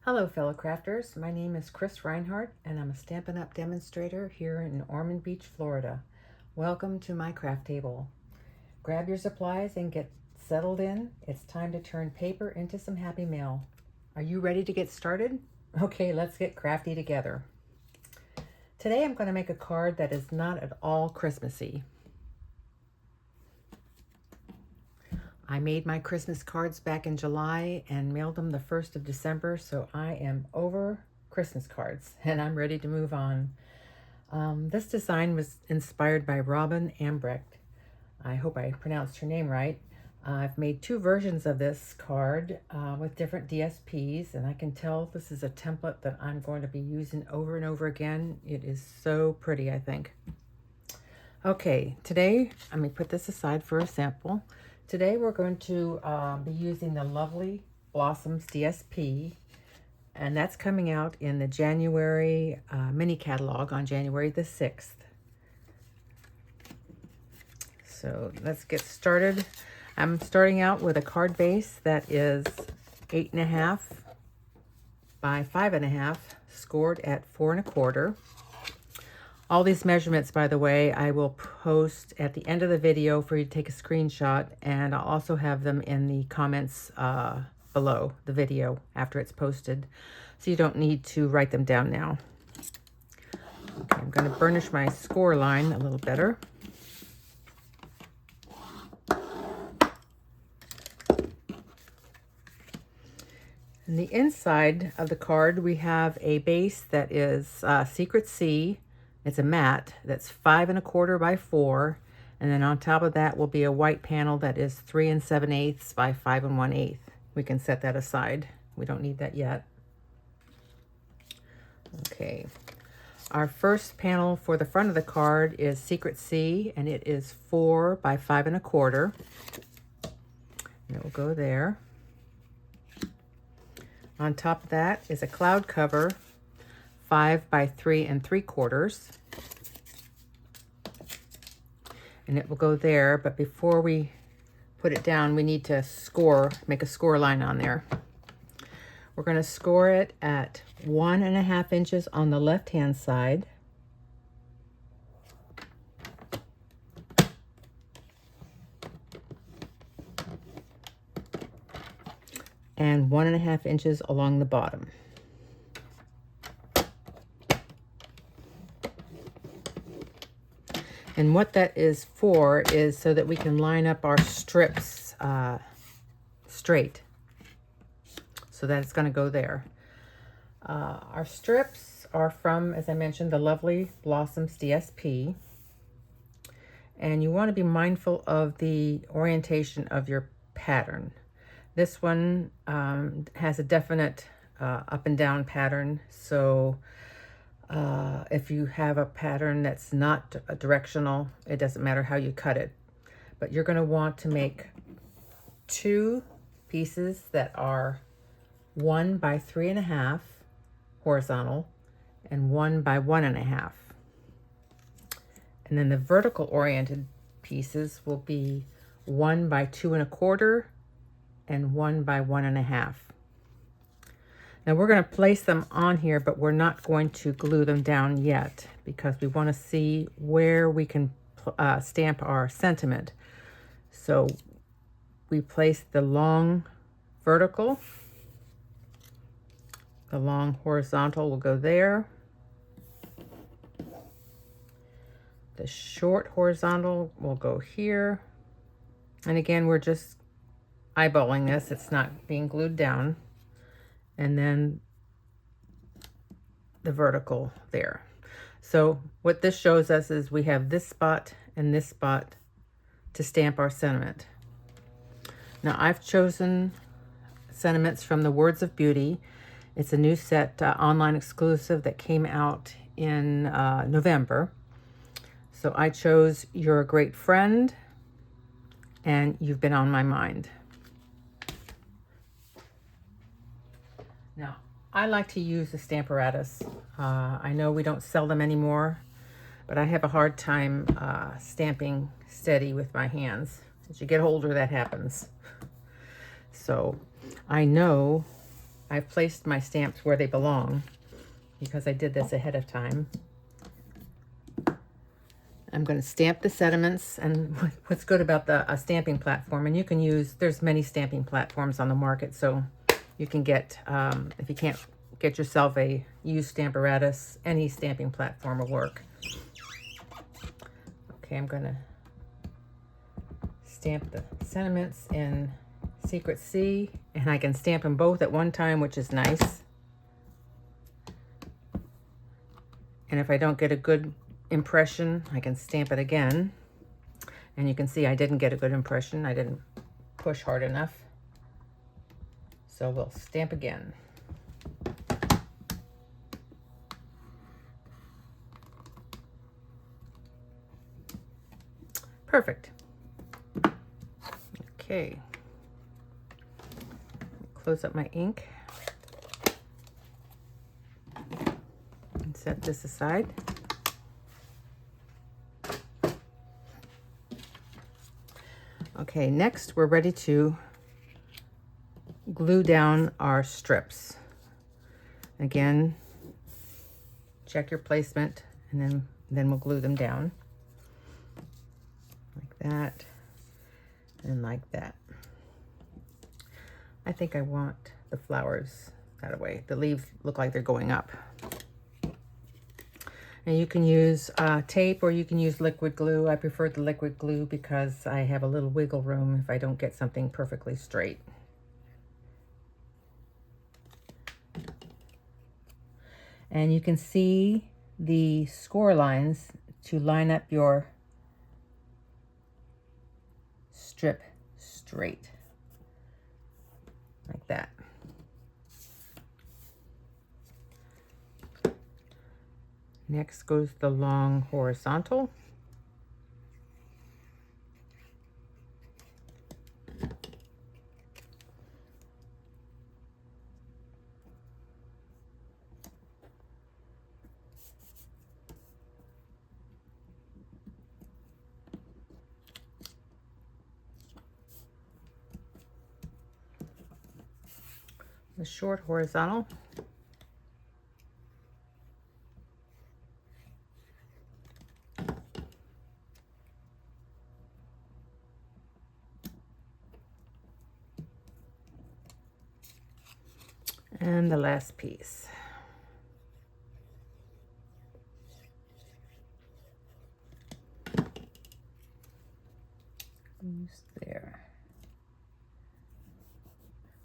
Hello fellow crafters, my name is Chris Reinhardt and I'm a Stampin' Up! Demonstrator here in Ormond Beach, Florida. Welcome to my craft table. Grab your supplies and get settled in. It's time to turn paper into some happy mail. Are you ready to get started? Okay, let's get crafty together. Today I'm going to make a card that is not at all Christmassy. I made my Christmas cards back in July and mailed them the 1st of December, so I am over Christmas cards and I'm ready to move on. This design was inspired by Robin Ambrecht. I hope I pronounced her name right. I've made two versions of this card with different DSPs, and I can tell this is a template that I'm going to be using over and over again. It is so pretty, I think. Okay, today, let me put this aside for a sample. Today we're going to be using the Lovely Blossoms DSP, and that's coming out in the January mini catalog on January the 6th. So let's get started. I'm starting out with a card base that is 8.5 by 5.5, scored at 4 1/4. All these measurements, by the way, I will post at the end of the video for you to take a screenshot, and I'll also have them in the comments below the video after it's posted, so you don't need to write them down now. Okay, I'm going to burnish my score line a little better. In the inside of the card, we have a base that is Secret C. It's a matte that's 5 1/4 by 4, and then on top of that will be a white panel that is 3 7/8 by 5 1/8. We can set that aside. We don't need that yet. Okay, our first panel for the front of the card is Secret C, and it is 4 by 5 1/4, and it will go there. On top of that is a cloud cover, 5 by 3 3/4, and it will go there. But before we put it down, we need to make a score line on there. We're going to score it at 1.5 inches on the left hand side, and 1.5 inches along the bottom. And what that is for is so that we can line up our strips straight, so that it's going to go there. Our strips are from, as I mentioned, the Lovely Blossoms DSP. And you want to be mindful of the orientation of your pattern. This one has a definite up and down pattern, so if you have a pattern that's not directional, it doesn't matter how you cut it. But you're going to want to make two pieces that are 1 by 3.5 horizontal and 1 by 1.5. And then the vertical oriented pieces will be 1 by 2 1/4 and 1 by 1.5. Now we're going to place them on here, but we're not going to glue them down yet because we want to see where we can stamp our sentiment. So we place the long vertical, the long horizontal will go there, the short horizontal will go here, and again we're just eyeballing this, it's not being glued down, and then the vertical there. So what this shows us is we have this spot and this spot to stamp our sentiment. Now I've chosen sentiments from the Words of Beauty. It's a new set, online exclusive that came out in November. So I chose You're a Great Friend and You've Been on My Mind. Now, I like to use the Stamparatus. I know we don't sell them anymore, but I have a hard time stamping steady with my hands. As you get older, that happens. So I know I've placed my stamps where they belong because I did this ahead of time. I'm going to stamp the sediments, and what's good about the stamping platform, and you can use, there's many stamping platforms on the market, so you can get, if you can't get yourself a used Stamparatus, any stamping platform will work. Okay, I'm going to stamp the sentiments in Secret C, and I can stamp them both at one time, which is nice. And if I don't get a good impression, I can stamp it again. And you can see I didn't get a good impression. I didn't push hard enough. So we'll stamp again. Perfect. Okay. Close up my ink. And set this aside. Okay, next we're ready to glue down our strips. Again, check your placement, and then we'll glue them down. Like that, and like that. I think I want the flowers that way. The leaves look like they're going up. And you can use tape, or you can use liquid glue. I prefer the liquid glue because I have a little wiggle room if I don't get something perfectly straight. And you can see the score lines to line up your strip straight, like that. Next goes the long horizontal. The short horizontal. And the last piece. There.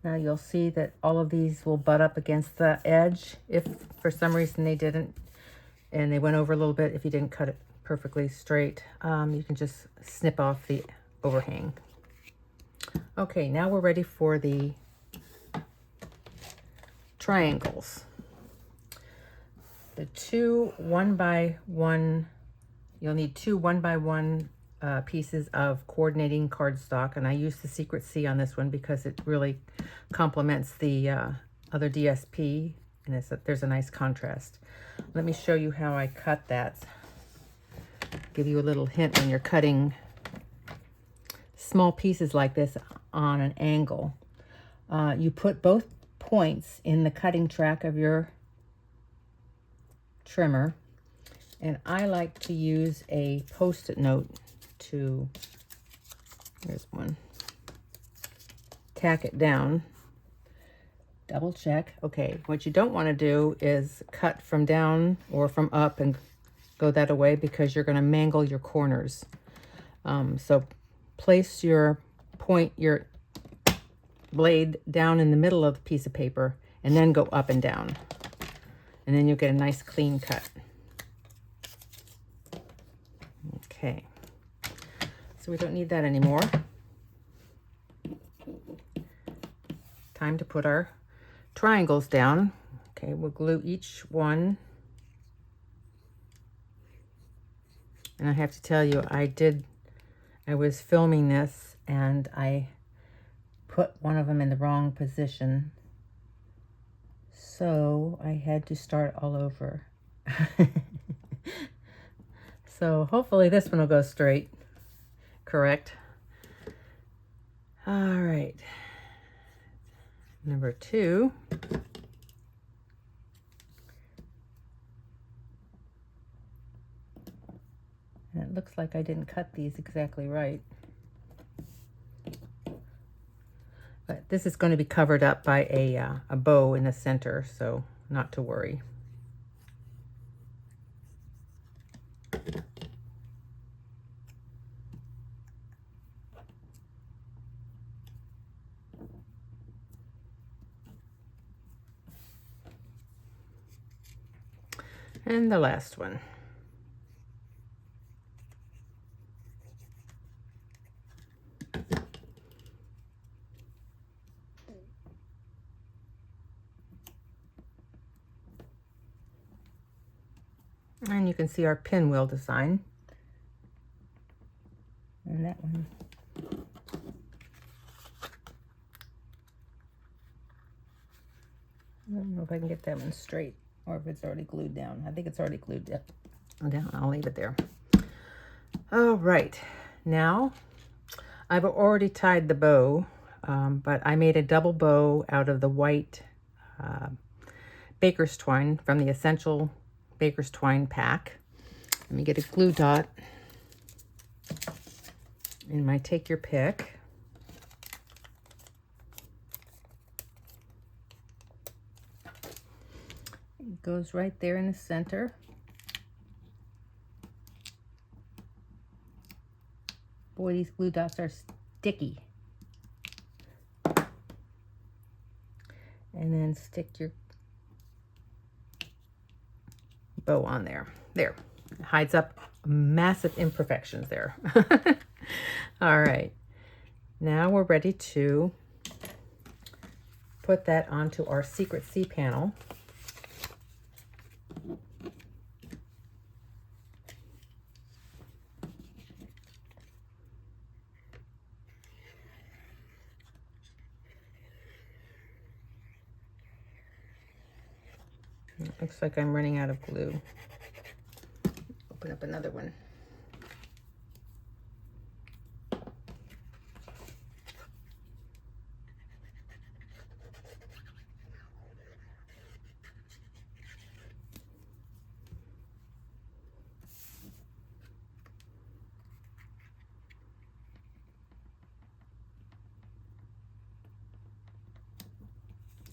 Now you'll see that all of these will butt up against the edge. If for some reason they didn't, and they went over a little bit, if you didn't cut it perfectly straight, you can just snip off the overhang. Okay, now we're ready for the triangles. The two 1x1, you'll need two 1x1 pieces of coordinating cardstock, and I use the Secret C on this one because it really complements the other DSP, and there's a nice contrast. Let me show you how I cut that. Give you a little hint when you're cutting small pieces like this on an angle. You put both points in the cutting track of your trimmer, and I like to use a Post-it note to, here's one, tack it down. Double check. Okay, what you don't want to do is cut from down or from up and go that away, because you're going to mangle your corners. So place your blade down in the middle of the piece of paper, and then go up and down, and then you'll get a nice clean cut. Okay, so we don't need that anymore. Time to put our triangles down. Okay, we'll glue each one. And I have to tell you, I was filming this and I put one of them in the wrong position, so I had to start all over. So hopefully this one will go straight, correct? All right, Number 2. And it looks like I didn't cut these exactly right. But this is going to be covered up by a bow in the center, so not to worry. And the last one. And you can see our pinwheel design. And that one. I don't know if I can get that one straight or if it's already glued down. I think it's already glued down. I'll leave it there. All right. Now, I've already tied the bow, but I made a double bow out of the white baker's twine from the Essential Baker's Twine pack. Let me get a glue dot in my Take Your Pick. It goes right there in the center. Boy, these glue dots are sticky. And then stick your bow on there. There. It hides up massive imperfections there. All right. Now we're ready to put that onto our Secret C panel. It looks like I'm running out of glue. Open up another one.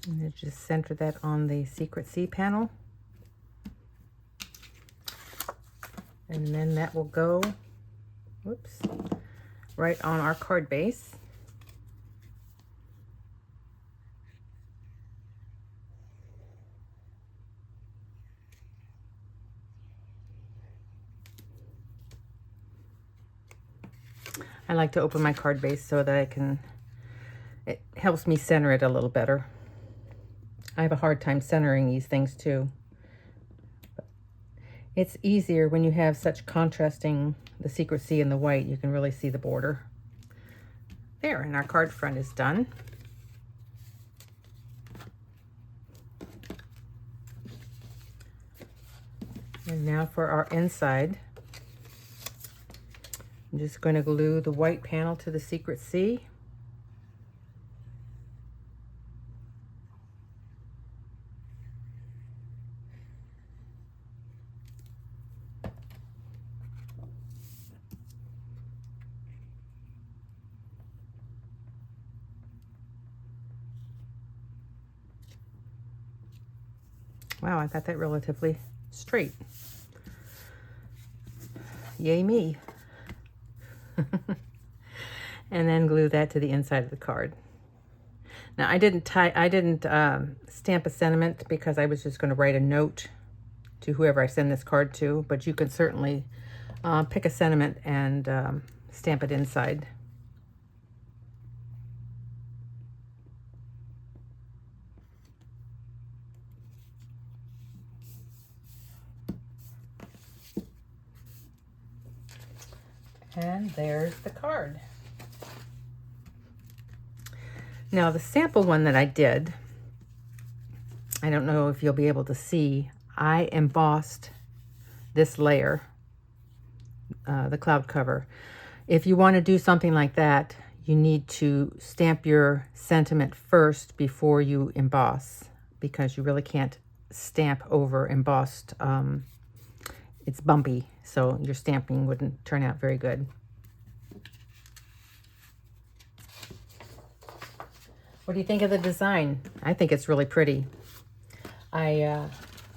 And then just center that on the Secret C panel. And then that will go, whoops, right on our card base. I like to open my card base so that I can, it helps me center it a little better. I have a hard time centering these things too. But it's easier when you have such contrasting, the Secret C and the white, you can really see the border. There, and our card front is done. And now for our inside. I'm just going to glue the white panel to the Secret C. Wow, I got that relatively straight. Yay me. And then glue that to the inside of the card. Now I didn't stamp a sentiment because I was just going to write a note to whoever I send this card to, but you could certainly pick a sentiment and stamp it inside. And there's the card. Now the sample one that I did, I don't know if you'll be able to see, I embossed this layer, the cloud cover. If you want to do something like that, you need to stamp your sentiment first before you emboss, because you really can't stamp over embossed. It's bumpy, so your stamping wouldn't turn out very good. What do you think of the design? I think it's really pretty. I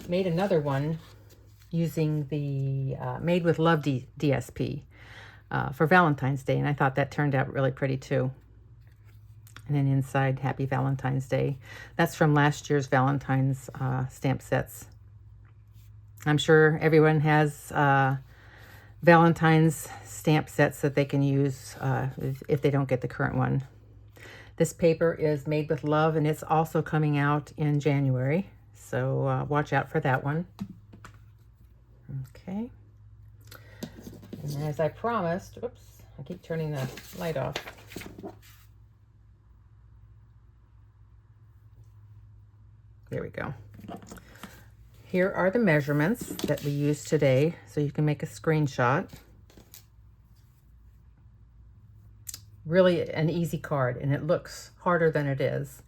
made another one using the Made with Love DSP for Valentine's Day, and I thought that turned out really pretty too. And then inside, Happy Valentine's Day. That's from last year's Valentine's stamp sets. I'm sure everyone has Valentine's stamp sets that they can use if they don't get the current one. This paper is Made with Love, and it's also coming out in January, so watch out for that one. Okay. And as I promised, oops, I keep turning the light off. There we go. Here are the measurements that we used today, so you can make a screenshot. Really an easy card, and it looks harder than it is.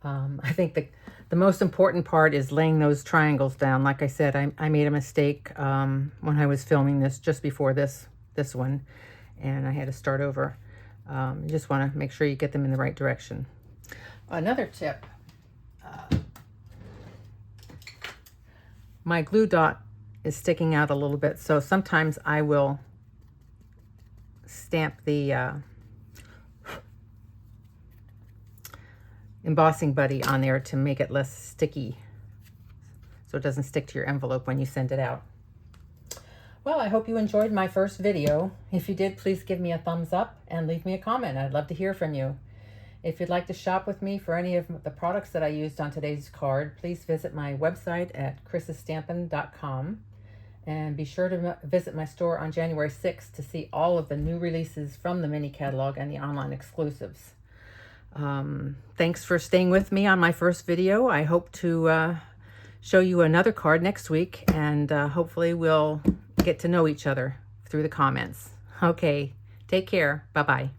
I think the most important part is laying those triangles down. Like I said, I made a mistake when I was filming this just before this one, and I had to start over. You just want to make sure you get them in the right direction. Another tip, my glue dot is sticking out a little bit, so sometimes I will stamp the embossing buddy on there to make it less sticky, so it doesn't stick to your envelope when you send it out. Well, I hope you enjoyed my first video. If you did, please give me a thumbs up and leave me a comment. I'd love to hear from you. If you'd like to shop with me for any of the products that I used on today's card, please visit my website at chrisstampin.com, and be sure to visit my store on January 6th to see all of the new releases from the mini catalog and the online exclusives. Thanks for staying with me on my first video. I hope to show you another card next week, and hopefully we'll get to know each other through the comments. Okay, take care. Bye-bye.